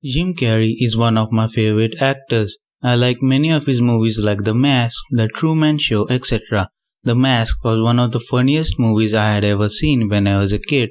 Jim Carrey is one of my favorite actors. I like many of his movies like The Mask, The Truman Show, etc. The Mask was one of the funniest movies I had ever seen when I was a kid.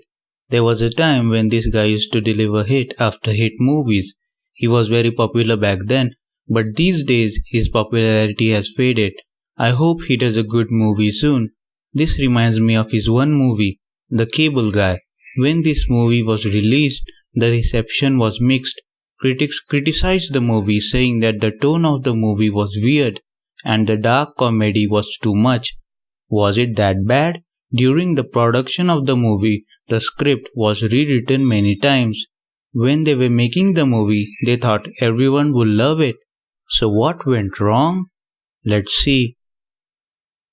There was a time when this guy used to deliver hit after hit movies. He was very popular back then, but these days his popularity has faded. I hope he does a good movie soon. This reminds me of his one movie, The Cable Guy. When this movie was released, the reception was mixed. Critics criticized the movie, saying that the tone of the movie was weird and the dark comedy was too much. Was it that bad? During the production of the movie, the script was rewritten many times. When they were making the movie, they thought everyone would love it. So what went wrong? Let's see.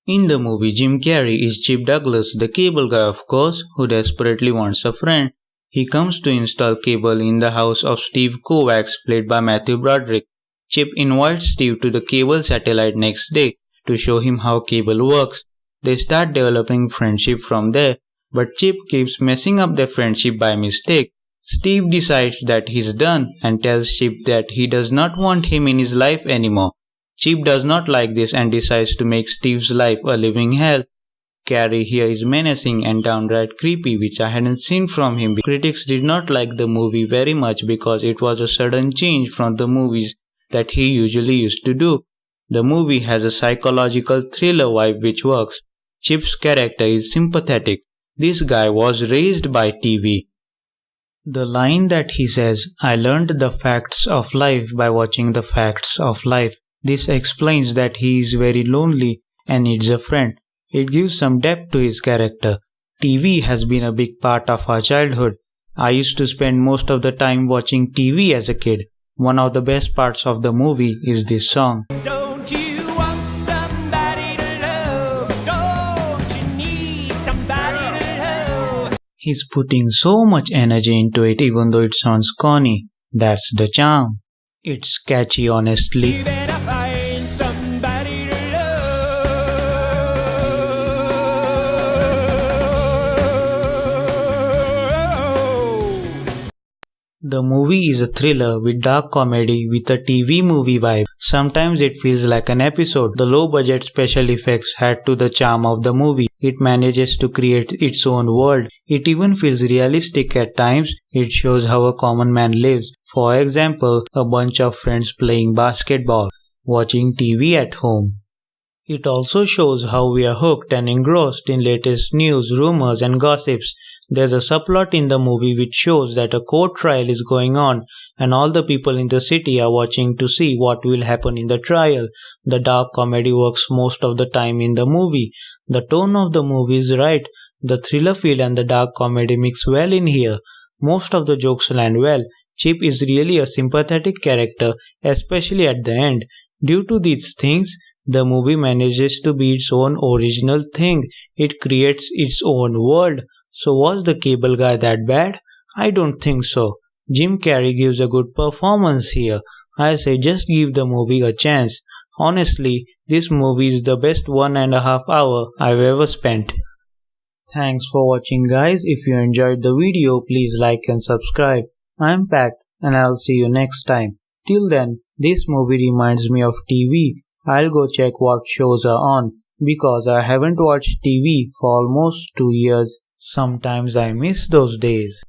In the movie, Jim Carrey is Chip Douglas, the cable guy of course, who desperately wants a friend. He comes to install cable in the house of Steve Kovacs, played by Matthew Broderick. Chip invites Steve to the cable satellite next day to show him how cable works. They start developing friendship from there, but Chip keeps messing up their friendship by mistake. Steve decides that he's done and tells Chip that he does not want him in his life anymore. Chip does not like this and decides to make Steve's life a living hell. Carrey here is menacing and downright creepy, which I hadn't seen from him. Critics did not like the movie very much because it was a sudden change from the movies that he usually used to do. The movie has a psychological thriller vibe which works. Chip's character is sympathetic. This guy was raised by TV. The line that he says, "I learned the facts of life by watching the facts of life." This explains that he is very lonely and needs a friend. It gives some depth to his character. TV has been a big part of our childhood. I used to spend most of the time watching TV as a kid. One of the best parts of the movie is this song. Don't you want somebody to love? Don't you need somebody to love? He's putting so much energy into it even though it sounds corny. That's the charm. It's catchy honestly. The movie is a thriller with dark comedy with a TV movie vibe. Sometimes it feels like an episode. The low-budget special effects add to the charm of the movie. It manages to create its own world. It even feels realistic at times. It shows how a common man lives. For example, a bunch of friends playing basketball, watching TV at home. It also shows how we are hooked and engrossed in latest news, rumors and gossips. There's a subplot in the movie which shows that a court trial is going on and all the people in the city are watching to see what will happen in the trial. The dark comedy works most of the time in the movie. The tone of the movie is right. The thriller feel and the dark comedy mix well in here. Most of the jokes land well. Chip is really a sympathetic character, especially at the end. Due to these things, the movie manages to be its own original thing. It creates its own world. So was the cable guy that bad? I don't think so. Jim Carrey gives a good performance here. I say just give the movie a chance. Honestly, this movie is the best 1.5 hours I've ever spent. Thanks for watching guys. If you enjoyed the video, please like and subscribe. I'm Pact and I'll see you next time. Till then, this movie reminds me of TV. I'll go check what shows are on because I haven't watched TV for almost 2 years. Sometimes I miss those days.